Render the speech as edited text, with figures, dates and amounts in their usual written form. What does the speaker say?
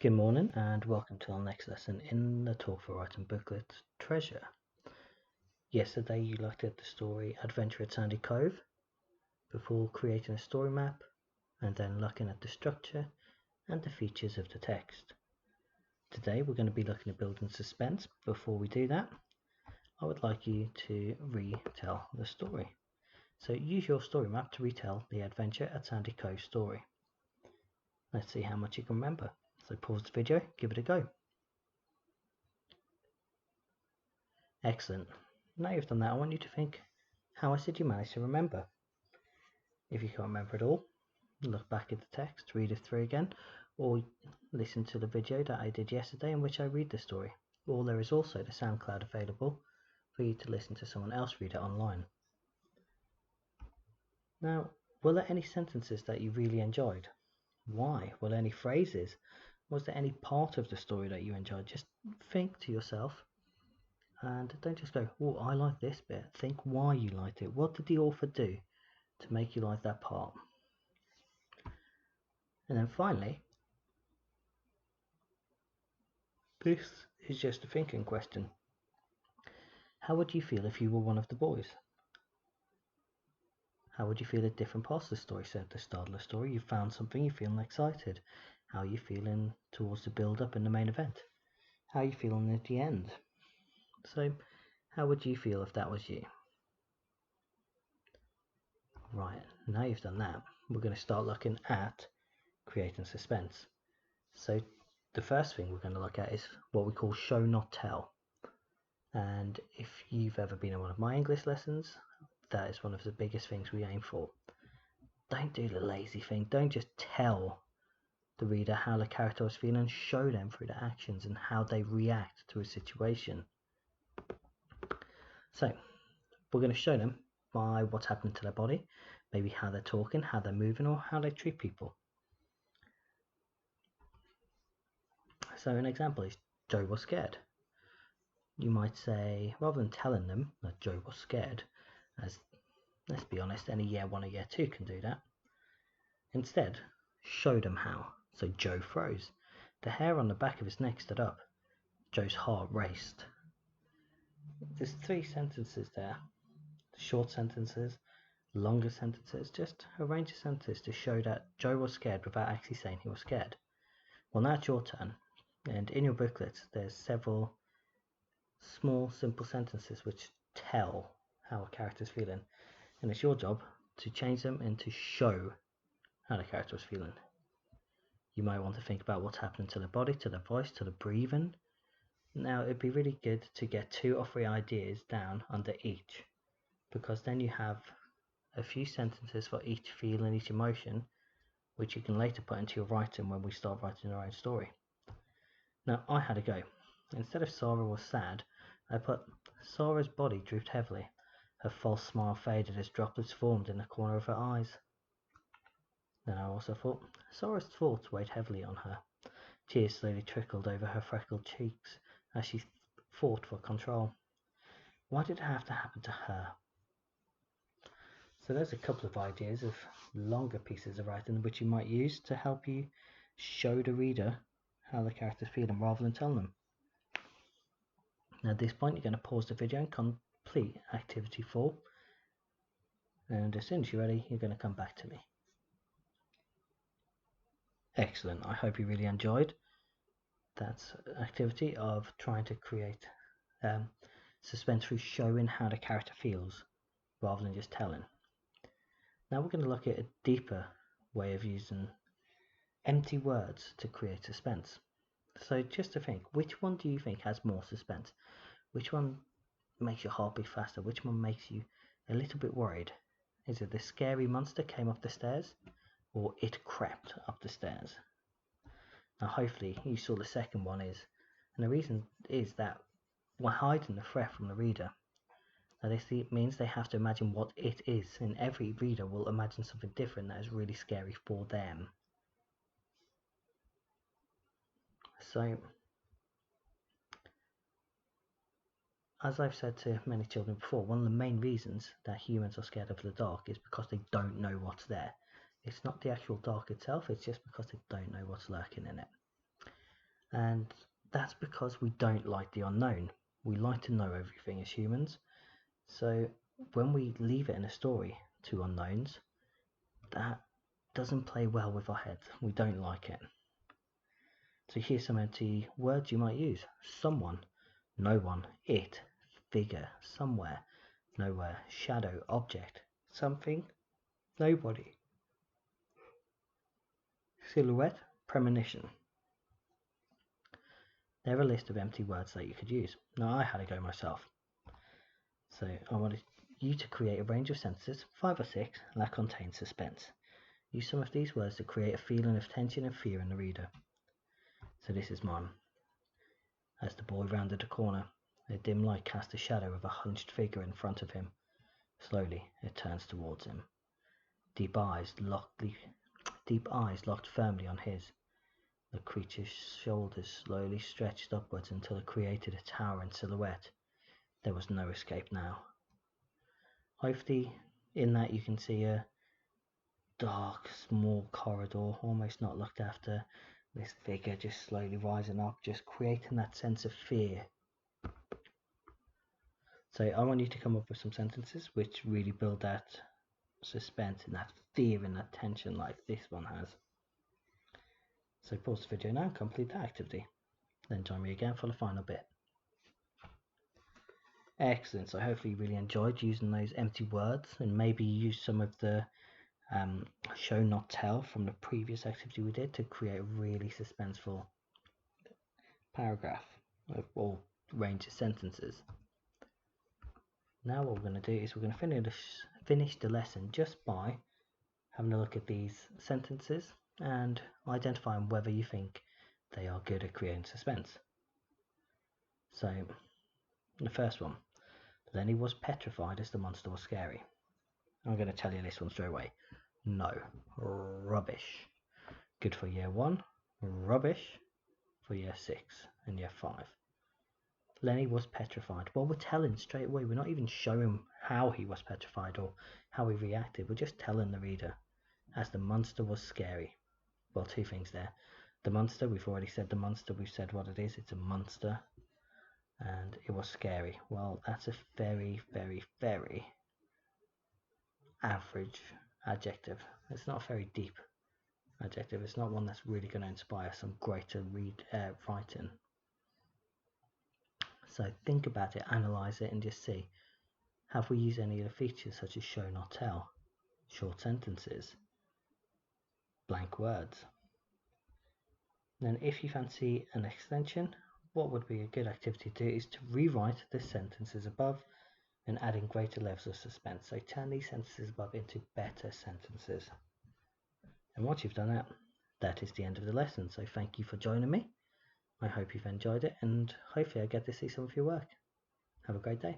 Good morning and welcome to our next lesson in the Talk for Writing booklet, Treasure. Yesterday you looked at the story Adventure at Sandy Cove before creating a story map and then looking at the structure and the features of the text. Today we're going to be looking at building suspense. Before we do that, I would like you to retell the story. So use your story map to retell the Adventure at Sandy Cove story. Let's see how much you can remember. So pause the video, give it a go. Excellent. Now you've done that, I want you to think, how else did you manage to remember? If you can't remember it all, look back at the text, read it through again, or listen to the video that I did yesterday in which I read the story. Or there is also the SoundCloud available for you to listen to someone else read it online. Now, were there any sentences that you really enjoyed? Why? Were there any phrases? Was there any part of the story that you enjoyed? Just think to yourself. And don't just go, oh, I like this bit. Think why you liked it. What did the author do to make you like that part? And then finally, this is just a thinking question. How would you feel if you were one of the boys? How would you feel at different parts of the story? So at the start of the story, you found something, you're feeling excited. How are you feeling towards the build-up in the main event? How are you feeling at the end? So how would you feel if that was you? Right, now you've done that, we're going to start looking at creating suspense. So the first thing we're going to look at is what we call show not tell. And if you've ever been in one of my English lessons, that is one of the biggest things we aim for. Don't do the lazy thing. Don't just tell the reader how the character is feeling. Show them through their actions and how they react to a situation. So we're going to show them by what's happening to their body, maybe how they're talking, how they're moving, or how they treat people. So an example is Joe was scared. You might say, rather than telling them that Joe was scared, as let's be honest, any year 1 or year 2 can do that, instead show them how. So Joe froze. The hair on the back of his neck stood up. Joe's heart raced. There's 3 sentences there. Short sentences, longer sentences, just a range of sentences to show that Joe was scared without actually saying he was scared. Well, now it's your turn, and in your booklet there's several small simple sentences which tell how a character is feeling, and it's your job to change them and to show how the character is feeling. You might want to think about what's happening to the body, to the voice, to the breathing. Now it'd be really good to get 2 or 3 ideas down under each, because then you have a few sentences for each feeling, each emotion, which you can later put into your writing when we start writing your own story. Now I had a go. Instead of Sarah was sad, I put Sarah's body drooped heavily. Her false smile faded as droplets formed in the corner of her eyes. Then I also thought Sarah's thoughts weighed heavily on her. Tears slowly trickled over her freckled cheeks as she fought for control. Why did it have to happen to her? So there's a couple of ideas of longer pieces of writing which you might use to help you show the reader how the character's feeling rather than tell them. Now at this point you're going to pause the video and complete activity 4, and as soon as you're ready you're going to come back to me. Excellent, I hope you really enjoyed that activity of trying to create suspense through showing how the character feels rather than just telling. Now we're going to look at a deeper way of using empty words to create suspense. So just to think, which one do you think has more suspense? Which one makes your heart beat faster? Which one makes you a little bit worried? Is it the scary monster came up the stairs, or it crept up the stairs? Now hopefully you saw the second one is, and the reason is that we're hiding the threat from the reader. Now this means they have to imagine what it is, and every reader will imagine something different that is really scary for them. So, as I've said to many children before, one of the main reasons that humans are scared of the dark is because they don't know what's there. It's not the actual dark itself, it's just because they don't know what's lurking in it. And that's because we don't like the unknown. We like to know everything as humans. So when we leave it in a story to unknowns, that doesn't play well with our heads. We don't like it. So here's some empty words you might use. Someone, no one, it, figure, somewhere, nowhere, shadow, object, something, nobody, silhouette, premonition. They're a list of empty words that you could use. Now I had a go myself. So I wanted you to create a range of sentences, 5 or 6, that contain suspense. Use some of these words to create a feeling of tension and fear in the reader. So this is mine. As the boy rounded the corner, a dim light cast a shadow of a hunched figure in front of him. Slowly, it turns towards him. Deep eyes locked firmly on his. The creature's shoulders slowly stretched upwards until it created a towering silhouette. There was no escape now. Hopefully, in that you can see a dark, small corridor, almost not looked after. This figure just slowly rising up, just creating that sense of fear. So I want you to come up with some sentences which really build that suspense and that fear and that tension like this one has. So pause the video now and complete that activity. Then join me again for the final bit. Excellent, so hopefully you really enjoyed using those empty words and maybe use some of the show not tell from the previous activity we did to create a really suspenseful paragraph or range of sentences. Now what we're going to do is we're going to finish the lesson just by having a look at these sentences and identifying whether you think they are good at creating suspense. So the first one, Lenny was petrified as the monster was scary. I'm going to tell you this one straight away. No, rubbish. Good for year 1, rubbish for year 6 and year 5. Lenny was petrified. Well, we're telling straight away. We're not even showing how he was petrified or how he reacted. We're just telling the reader as the monster was scary. Well, 2 things there. The monster, we've already said the monster. We've said what it is. It's a monster. And it was scary. Well, that's a very, very, very average adjective. It's not a very deep adjective. It's not one that's really going to inspire some greater writing. So think about it, analyze it, and just see, have we used any of the features such as show not tell, short sentences, blank words? Then if you fancy an extension, what would be a good activity to do is to rewrite the sentences above and add in greater levels of suspense. So turn these sentences above into better sentences. And once you've done that, that is the end of the lesson. So thank you for joining me. I hope you've enjoyed it and hopefully I get to see some of your work. Have a great day.